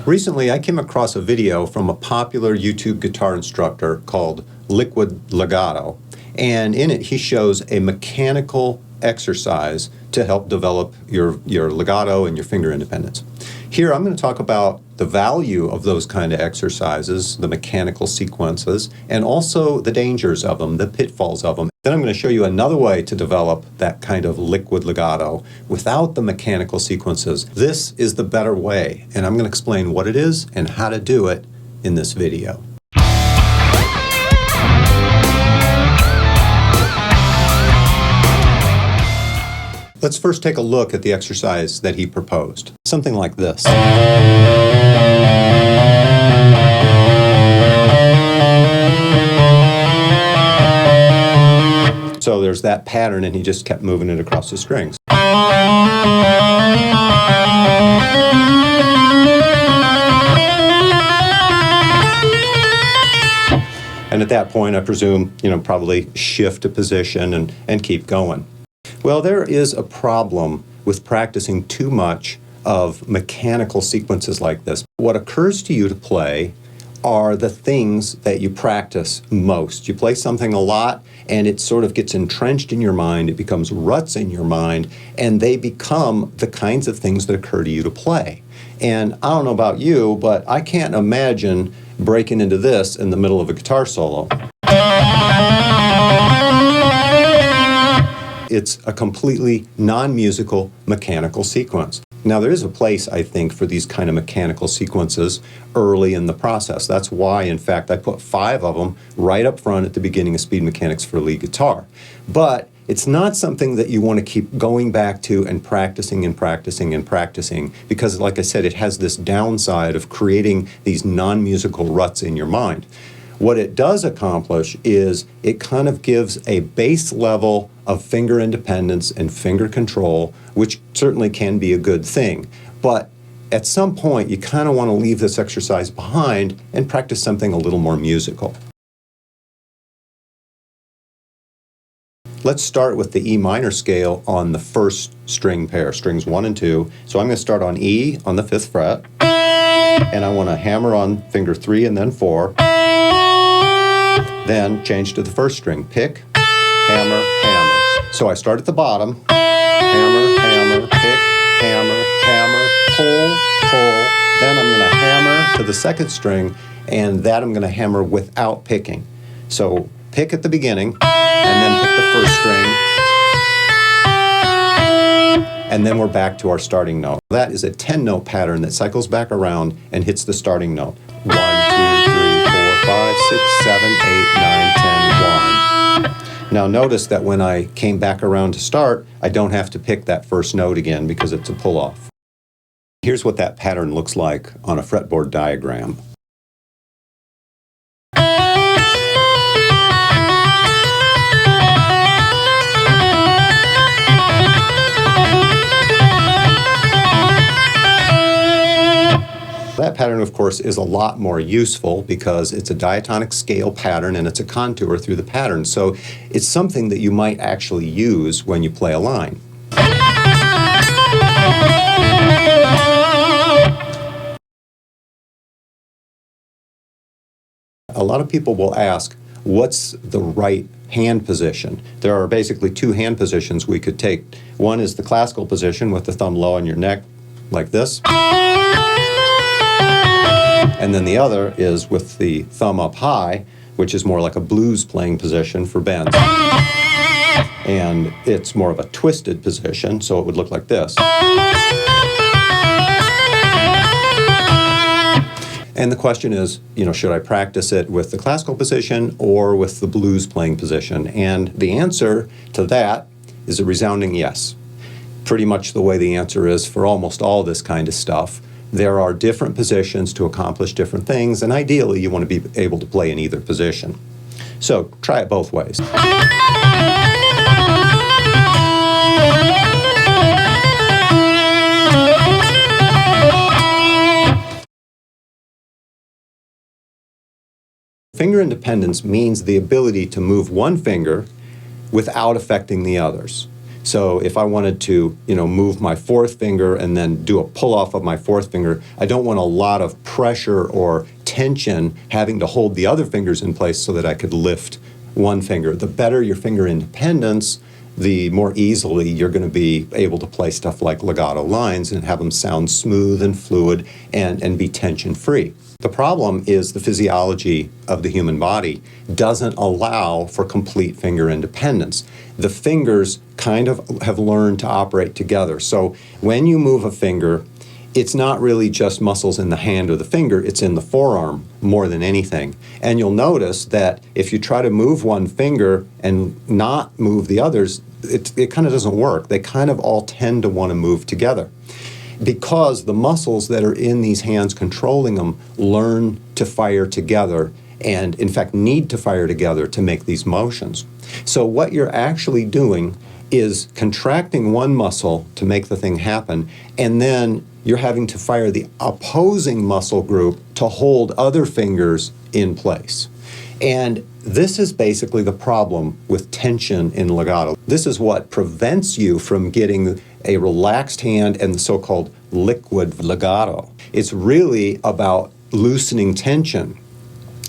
Recently, I came across a video from a popular YouTube guitar instructor called Legato, and in it he shows a mechanical exercise to help develop your legato and your finger independence. Here I'm going to talk about the value of those kind of exercises, the mechanical sequences, and also the dangers of them, the pitfalls of them. Then I'm going to show you another way to develop that kind of liquid legato without the mechanical sequences. This is the better way, and I'm going to explain what it is and how to do it in this video. Let's first take a look at the exercise that he proposed. Something like this. So there's that pattern, and he just kept moving it across the strings. And at that point, I presume, probably shift a position and keep going. Well, there is a problem with practicing too much of mechanical sequences like this. What occurs to you to play are the things that you practice most. You play something a lot, and it sort of gets entrenched in your mind. It becomes ruts in your mind, and they become the kinds of things that occur to you to play. And I don't know about you, but I can't imagine breaking into this in the middle of a guitar solo. It's a completely non-musical mechanical sequence. Now, there is a place, I think, for these kind of mechanical sequences early in the process. That's why, in fact, I put 5 of them right up front at the beginning of Speed Mechanics for Lead Guitar. But it's not something that you want to keep going back to and practicing and practicing and practicing, because, like I said, it has this downside of creating these non-musical ruts in your mind. What it does accomplish is it kind of gives a base level of finger independence and finger control, which certainly can be a good thing. But at some point, you kind of want to leave this exercise behind and practice something a little more musical. Let's start with the E minor scale on the first string pair, strings 1 and 2. So I'm going to start on E on the 5th fret, and I want to hammer on finger 3 and then 4. Then change to the first string, pick, hammer, hammer. So I start at the bottom, hammer, hammer, pick, hammer, hammer, pull, pull. Then I'm going to hammer to the second string, and that I'm going to hammer without picking. So pick at the beginning, and then pick the first string, and then we're back to our starting note. That is a 10-note pattern that cycles back around and hits the starting note. 1, 2, 3, 5, 6, 7, 8, 9, 10, 1. Now notice that when I came back around to start, I don't have to pick that first note again because it's a pull-off. Here's what that pattern looks like on a fretboard diagram. That pattern, of course, is a lot more useful because it's a diatonic scale pattern and it's a contour through the pattern. So it's something that you might actually use when you play a line. A lot of people will ask, what's the right hand position? There are basically 2 hand positions we could take. One is the classical position with the thumb low on your neck, like this. And then the other is with the thumb up high, which is more like a blues playing position for bends. And it's more of a twisted position, so it would look like this. And the question is, should I practice it with the classical position or with the blues playing position? And the answer to that is a resounding yes. Pretty much the way the answer is for almost all this kind of stuff. There are different positions to accomplish different things, and ideally you want to be able to play in either position. So try it both ways. Finger independence means the ability to move one finger without affecting the others. So if I wanted to, move my fourth finger and then do a pull off of my fourth finger, I don't want a lot of pressure or tension having to hold the other fingers in place so that I could lift one finger. The better your finger independence, the more easily you're going to be able to play stuff like legato lines and have them sound smooth and fluid and be tension-free. The problem is the physiology of the human body doesn't allow for complete finger independence. The fingers kind of have learned to operate together. So when you move a finger, it's not really just muscles in the hand or the finger, it's in the forearm more than anything. And you'll notice that if you try to move one finger and not move the others, it kind of doesn't work. They kind of all tend to want to move together, because the muscles that are in these hands controlling them learn to fire together and, in fact, need to fire together to make these motions. So what you're actually doing is contracting one muscle to make the thing happen, and then you're having to fire the opposing muscle group to hold other fingers in place. And this is basically the problem with tension in legato. This is what prevents you from getting a relaxed hand and the so-called liquid legato. It's really about loosening tension.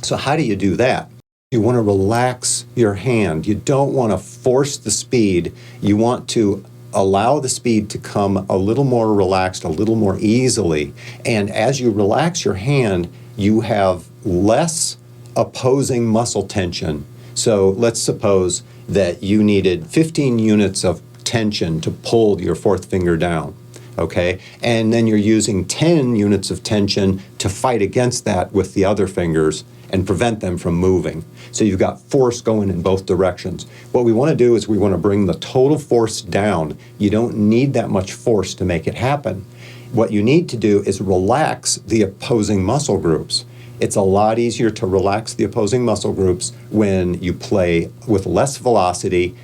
So how do you do that? You want to relax your hand. You don't want to force the speed. You want to allow the speed to come a little more relaxed, a little more easily. And as you relax your hand, you have less opposing muscle tension. So let's suppose that you needed 15 units of tension to pull your fourth finger down, okay? And then you're using 10 units of tension to fight against that with the other fingers and prevent them from moving. So you've got force going in both directions. What we want to do is we want to bring the total force down. You don't need that much force to make it happen. What you need to do is relax the opposing muscle groups. It's a lot easier to relax the opposing muscle groups when you play with less velocity,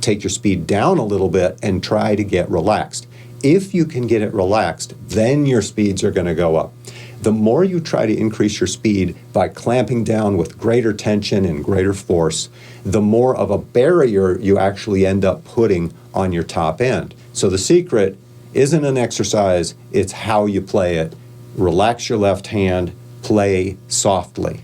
take your speed down a little bit, and try to get relaxed. If you can get it relaxed, then your speeds are going to go up. The more you try to increase your speed by clamping down with greater tension and greater force, the more of a barrier you actually end up putting on your top end. So the secret isn't an exercise, it's how you play it. Relax your left hand, play softly.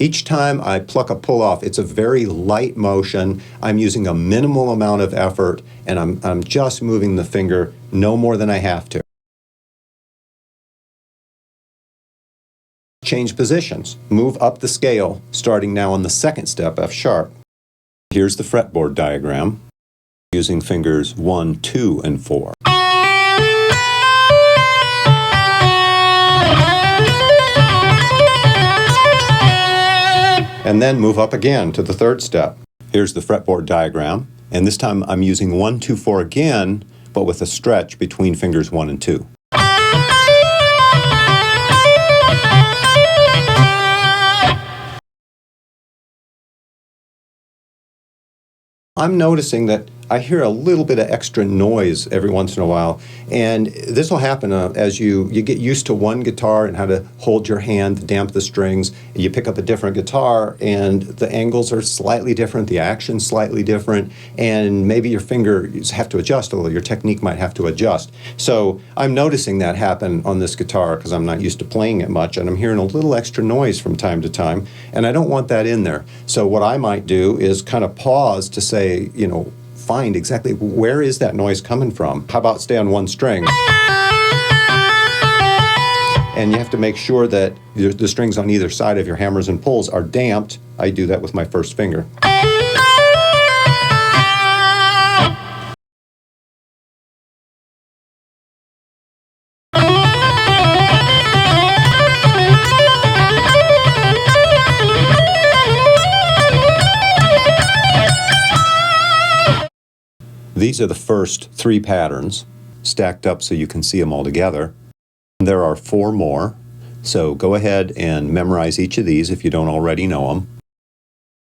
Each time I pluck a pull off, it's a very light motion. I'm using a minimal amount of effort, and I'm just moving the finger no more than I have to. Change positions. Move up the scale, starting now on the second step, F sharp. Here's the fretboard diagram, using fingers 1, 2, and 4. And then move up again to the third step. Here's the fretboard diagram, and this time I'm using 1, 2, 4 again, but with a stretch between fingers 1 and 2. I'm noticing that I hear a little bit of extra noise every once in a while, and this will happen as you get used to one guitar and how to hold your hand, damp the strings. You pick up a different guitar, and the angles are slightly different, the action's slightly different, and maybe your fingers have to adjust a little, your technique might have to adjust. So I'm noticing that happen on this guitar because I'm not used to playing it much, and I'm hearing a little extra noise from time to time, and I don't want that in there. So what I might do is kind of pause to say, find exactly where is that noise coming from. How about stay on one string? And you have to make sure that the strings on either side of your hammers and pulls are damped. I do that with my first finger. These are the first 3 patterns stacked up so you can see them all together. There are 4 more, so go ahead and memorize each of these if you don't already know them.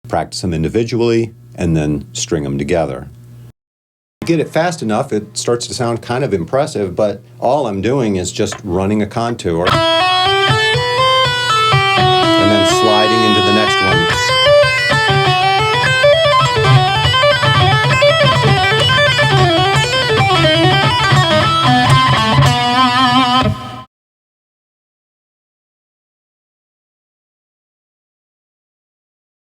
Practice them individually and then string them together. Get it fast enough, it starts to sound kind of impressive, but all I'm doing is just running a contour and then sliding into the next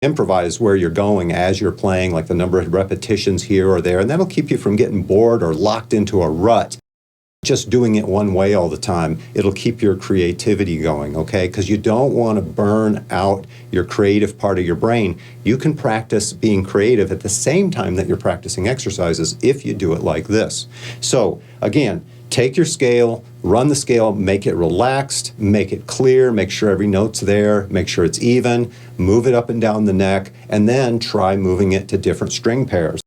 Improvise where you're going as you're playing, like the number of repetitions here or there, and that'll keep you from getting bored or locked into a rut. Just doing it one way all the time, it'll keep your creativity going, okay? Because you don't want to burn out your creative part of your brain. You can practice being creative at the same time that you're practicing exercises if you do it like this. So, again, take your scale, run the scale, make it relaxed, make it clear, make sure every note's there, make sure it's even, move it up and down the neck, and then try moving it to different string pairs.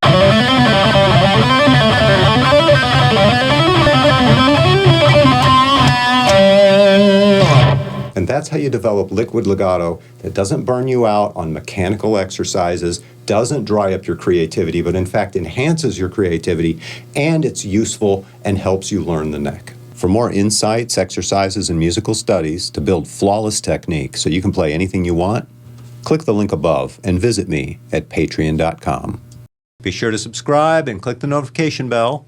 And that's how you develop liquid legato that doesn't burn you out on mechanical exercises, doesn't dry up your creativity, but in fact enhances your creativity, and it's useful and helps you learn the neck. For more insights, exercises, and musical studies to build flawless technique so you can play anything you want, click the link above and visit me at patreon.com. Be sure to subscribe and click the notification bell